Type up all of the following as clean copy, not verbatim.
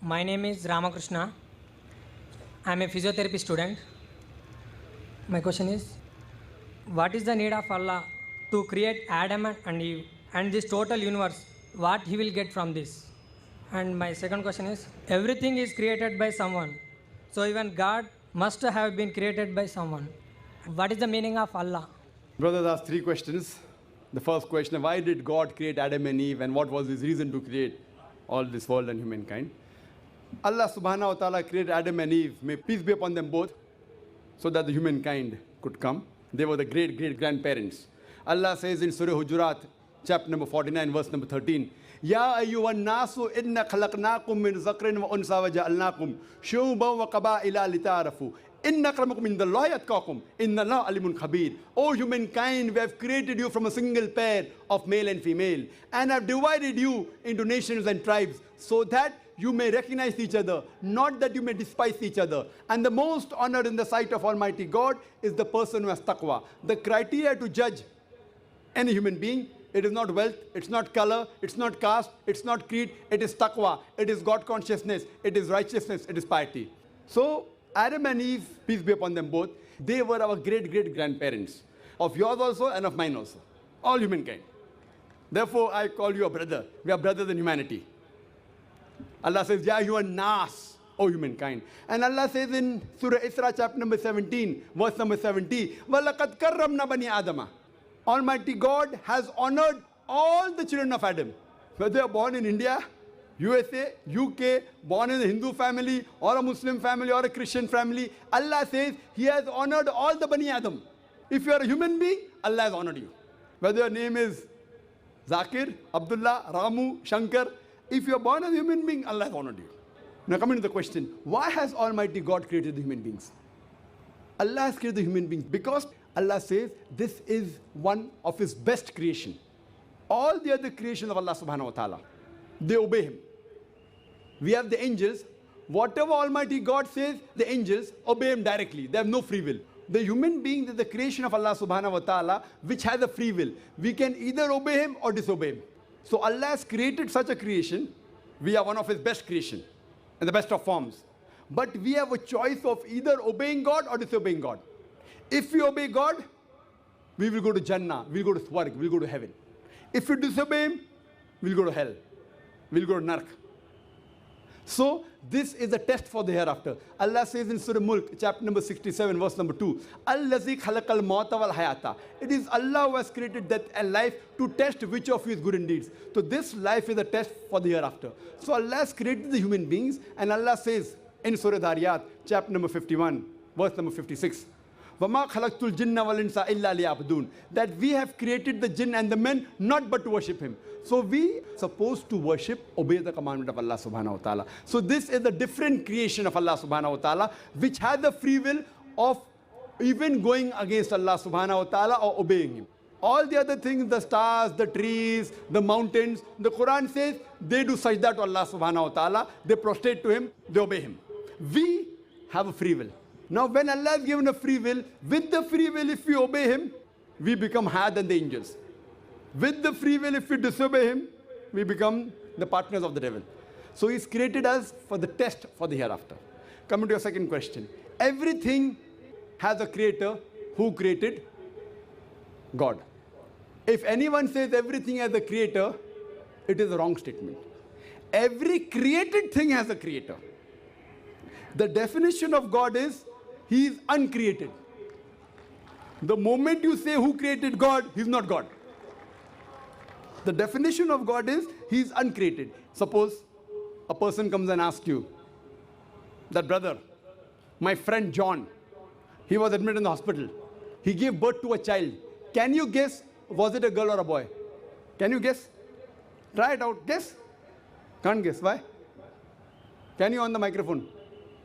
My name is Ramakrishna. I am a physiotherapy student. My question is, what is the need of Allah to create Adam and Eve and this total universe? What he will get from this? And my second question is, everything is created by someone. So even God must have been created by someone. What is the meaning of Allah? Brothers asked three questions. The first question, why did God create Adam and Eve and what was his reason to create all this world and humankind? Allah subhanahu wa ta'ala created Adam and Eve, may peace be upon them both, so that the humankind could come. They were the great-great-grandparents. Allah says in Surah Hujurat, chapter number 49, verse number 13, Ya ayyuhan nasu inna khalaqnakum min zakrin wa unsa wa ja'alnakum shu'uban wa qaba'ila lita'arafu. Inna akramakum indallahi atqakum. Inna Allah alimun khabir. O humankind, we have created you from a single pair of male and female and have divided you into nations and tribes so that you may recognize each other, not that you may despise each other. And the most honored in the sight of Almighty God is the person who has taqwa. The criteria to judge any human being, it is not wealth, it's not color, it's not caste, it's not creed, it is taqwa, it is God consciousness, it is righteousness, it is piety. So Adam and Eve, peace be upon them both, they were our great-great-grandparents, of yours also and of mine also, all humankind. Therefore, I call you a brother. We are brothers in humanity. Allah says, Ya you are nas, O humankind. And Allah says in Surah Isra, chapter number 17, verse number 70, وَلَقَدْ كَرَّمْنَا بَنِي آدَمَ. Almighty God has honored all the children of Adam, whether they are born in India, USA, UK, born in a Hindu family, or a Muslim family, or a Christian family. Allah says He has honored all the Bani Adam. If you are a human being, Allah has honored you. Whether your name is Zakir, Abdullah, Ramu, Shankar, if you are born as a human being, Allah has honored you. Now coming to the question, why has Almighty God created the human beings? Allah has created the human beings because Allah says this is one of His best creation. All the other creations of Allah subhanahu wa ta'ala, they obey Him. We have the angels. Whatever Almighty God says, the angels obey Him directly. They have no free will. The human being is the creation of Allah subhanahu wa ta'ala, which has a free will. We can either obey Him or disobey Him. So Allah has created such a creation. We are one of His best creation and the best of forms. But we have a choice of either obeying God or disobeying God. If we obey God, we will go to Jannah, we will go to Swarg, we will go to heaven. If we disobey Him, we will go to hell, we will go to Nark. So this is a test for the hereafter. Allah says in Surah Mulk, chapter number 67, verse number 2, Allazi khalaqal mauta wal hayata. It is Allah who has created death and life to test which of you is good in deeds. So this life is a test for the hereafter. So Allah has created the human beings, and Allah says in Surah Dhariyat, chapter number 51, verse number 56, وَمَا خَلَقْتُ الْجِنَّ وَالْإِنسَ إِلَّا لِيَعْبُدُونَ. That we have created the jinn and the men not but to worship Him. So we are supposed to worship, obey the commandment of Allah subhanahu wa ta'ala. So this is the different creation of Allah subhanahu wa ta'ala, which has the free will of even going against Allah subhanahu wa ta'ala or obeying Him. All the other things, the stars, the trees, the mountains, the Quran says they do sajda to Allah subhanahu wa ta'ala, they prostrate to Him, they obey Him. We have a free will. Now when Allah has given a free will, with the free will if we obey Him, we become higher than the angels. With the free will if we disobey Him, we become the partners of the devil. So He's created us for the test for the hereafter. Coming to your second question. Everything has a creator. Who created? God. If anyone says everything has a creator, it is a wrong statement. Every created thing has a creator. The definition of God is He is uncreated. The moment you say who created God, He's not God. The definition of God is He is uncreated. Suppose a person comes and asks you, that brother, my friend John, he was admitted in the hospital. He gave birth to a child. Can you guess, was it a girl or a boy? Can you guess? Try it out. Guess. Can't guess. Why? Can you on the microphone?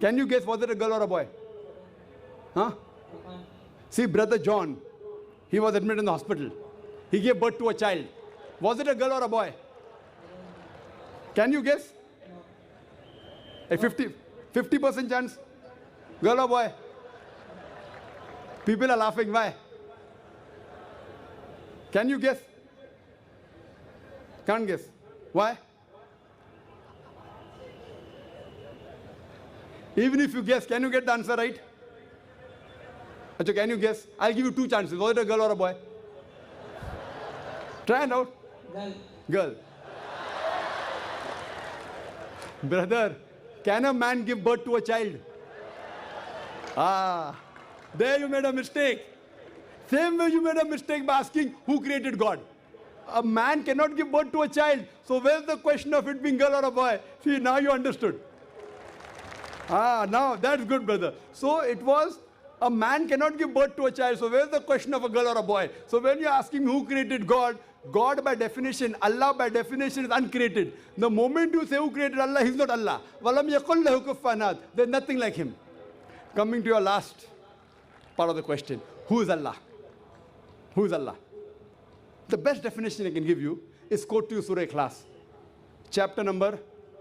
Can you guess, was it a girl or a boy? Huh? See, brother John, he was admitted in the hospital. He gave birth to a child. Was it a girl or a boy? Can you guess? A 50% chance? Girl or boy? People are laughing. Why? Can you guess? Can't guess. Why? Even if you guess, can you get the answer right? Acha, can you guess? I'll give you two chances. Was it a girl or a boy? Try it out. Girl. Brother, can a man give birth to a child? Ah, there you made a mistake. Same way you made a mistake by asking who created God. A man cannot give birth to a child. So where's the question of it being girl or a boy? See, now you understood. Ah, now that's good, brother. So it was a man cannot give birth to a child. So where's the question of a girl or a boy? So when you're asking who created God, God by definition, Allah by definition is uncreated. The moment you say who created Allah, He's not Allah. Walam yakul lahu kufuwan ahad. There's nothing like Him. Coming to your last part of the question, who is Allah? Who is Allah? The best definition I can give you is quote to you Surah Ikhlas, chapter number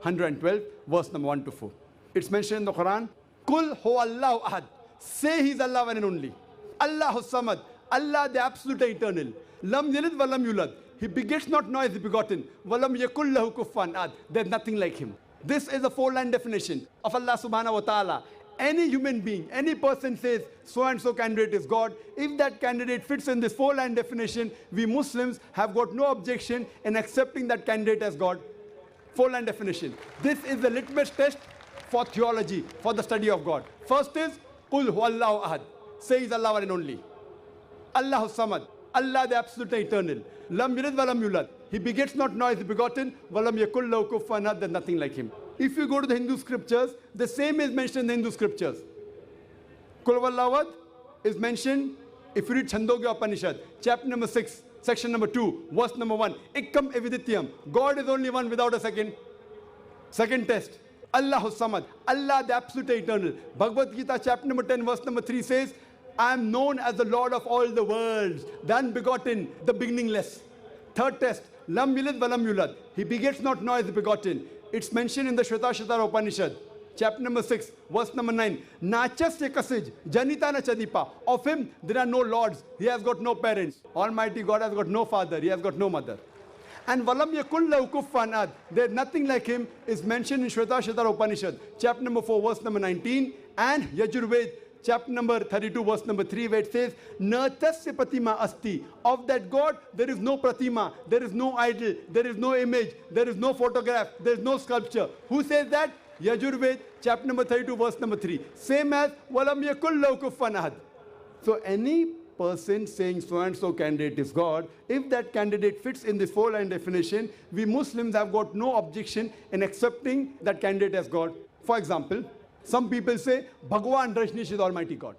112, verse number 1 to 4. It's mentioned in the Quran, Kul huwallahu ahad. Say He's Allah one and only. Allahu samad. Allah the absolute eternal. Lam yalid wa lam yulad. He begets not nor is he begotten. Walam yakul lahu kufuwan ahad. There's nothing like Him. This is a four-line definition of Allah subhanahu wa ta'ala. Any human being, any person says so-and-so candidate is God. If that candidate fits in this four-line definition, we Muslims have got no objection in accepting that candidate as God. Four-line definition. This is the litmus test for theology, for the study of God. First is, Qul huwallahu ahad. Say He's Allah one and only. Allahu samad. Allah the absolute eternal. Lam yalid wa lam yulad. He begets not nor is he begotten. Walam yakul lahu kufuwan ahad. There's nothing like Him. If you go to the Hindu scriptures, the same is mentioned in the Hindu scriptures. Kul huwallahu ahad is mentioned, if you read Chandogya Upanishad, chapter number 6, section number 2, verse number 1. Ikkam evidityam. God is only one without a second. Second test. Allahu samad. Allah the absolute eternal. Bhagavad Gita chapter number 10, verse number 3 says, I am known as the Lord of all the worlds, the unbegotten, the beginningless. Third test. Lam yalid wa lam yulad. He begets not nor is he begotten. It's mentioned in the Shvetasvatara Upanishad, chapter number 6, verse number 9. Nachasya kasij, janita na chadipa. Of Him there are no lords. He has got no parents. Almighty God has got no father. He has got no mother. And walam yakul lahu kufuwan ahad. There's nothing like Him is mentioned in Shvetasvatara Upanishad, chapter number 4, verse number 19. And Yajurved, chapter number 32, verse number 3, where it says, Na tasya pratima asti. Of that God, there is no pratima, there is no idol, there is no image, there is no photograph, there is no sculpture. Who says that? Yajurved, chapter number 32, verse number 3. Same as, Walam yakul lahu kufuwan ahad. So any person saying so-and-so candidate is God, if that candidate fits in this four-line definition, we Muslims have got no objection in accepting that candidate as God. For example, some people say, Bhagwan Rajneesh is Almighty God.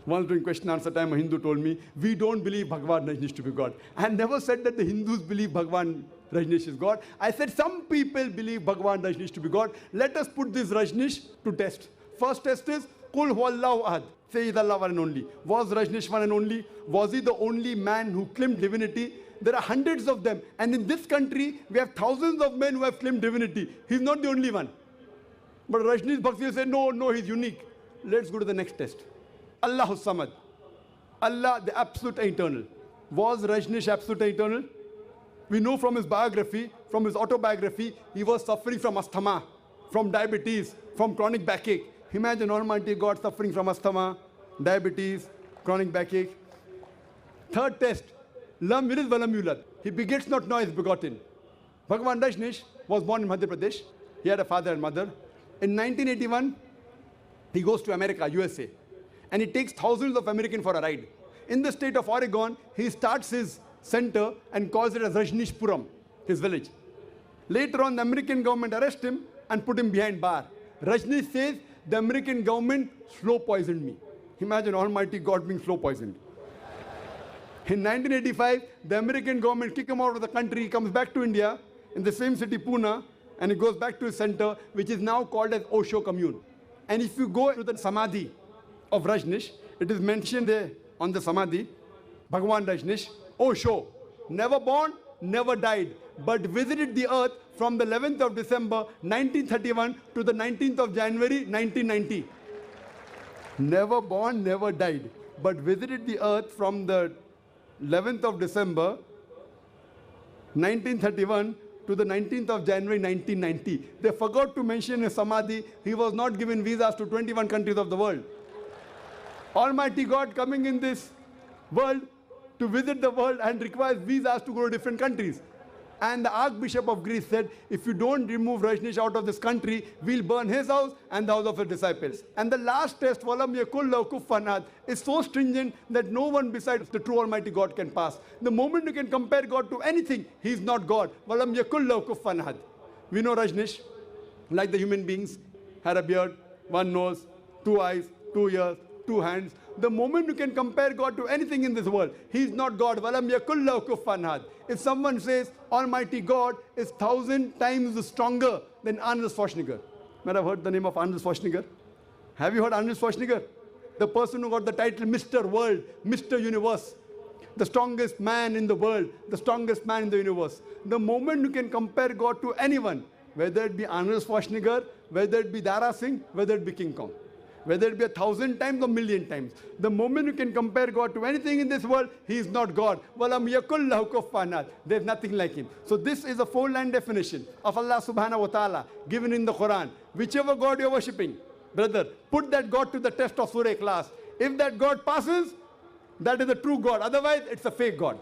Once during question and answer time, a Hindu told me, we don't believe Bhagwan Rajneesh to be God. I never said that the Hindus believe Bhagwan Rajneesh is God. I said some people believe Bhagwan Rajneesh to be God. Let us put this Rajneesh to test. First test is, Qul huwallahu ahad. Say He's Allah one and only. Was Rajneesh one and only? Was he the only man who claimed divinity? There are hundreds of them. And in this country, we have thousands of men who have claimed divinity. He's not the only one. But Rajneesh Bhaksi said, no, he's unique. Let's go to the next test. Allahu samad. Allah, the absolute eternal. Was Rajneesh absolute eternal? We know from his biography, from his autobiography, he was suffering from asthma, from diabetes, from chronic backache. Imagine Almighty God suffering from asthma, diabetes, chronic backache. Third test. Lam yalid wa lam yulad. He begets not nor is begotten. Bhagwan Rajneesh was born in Madhya Pradesh. He had a father and mother. In 1981, he goes to America, USA, and he takes thousands of Americans for a ride. In the state of Oregon, he starts his center and calls it as Rajneeshpuram, his village. Later on, the American government arrests him and put him behind bar. Rajneesh says, the American government slow poisoned me. Imagine Almighty God being slow poisoned. In 1985, the American government kicked him out of the country. He comes back to India in the same city, Pune, and he goes back to his center, which is now called as Osho Commune. And if you go to the Samadhi of Rajneesh, it is mentioned there on the Samadhi, Bhagwan Rajneesh, Osho, never born, never died, but visited the earth from the 11th of December 1931 to the 19th of January 1990. Never born, never died, but visited the earth from the 11th of December 1931 to the 19th of January 1990. They forgot to mention in Samadhi, he was not given visas to 21 countries of the world. Almighty God coming in this world to visit the world and requires visas to go to different countries. And the Archbishop of Greece said, if you don't remove Rajneesh out of this country, we'll burn his house and the house of his disciples. And the last test, Walam yakul lahu kufuwan ahad, is so stringent that no one besides the true Almighty God can pass. The moment you can compare God to anything, he is not God. Walam yakul lahu kufuwan ahad. We know Rajneesh, like the human beings, had a beard, one nose, two eyes, 2 ears, 2 hands. The moment you can compare God to anything in this world, he is not God. Walam yakul lahu kufuwan ahad. If someone says Almighty God is 1,000 times stronger than Arnold Schwarzenegger. Might have heard the name of Arnold Schwarzenegger? Have you heard Arnold Schwarzenegger? The person who got the title Mr. World, Mr. Universe. The strongest man in the world, the strongest man in the universe. The moment you can compare God to anyone, whether it be Arnold Schwarzenegger, whether it be Dara Singh, whether it be King Kong, whether it be 1,000 times or 1,000,000 times. The moment you can compare God to anything in this world, he is not God. Walam yakul lahu kufuwan ahad. There is nothing like him. So this is a 4-line definition of Allah subhanahu wa ta'ala given in the Quran. Whichever God you are worshipping, brother, put that God to the test of Surah Ikhlas. If that God passes, that is a true God. Otherwise, it's a fake God.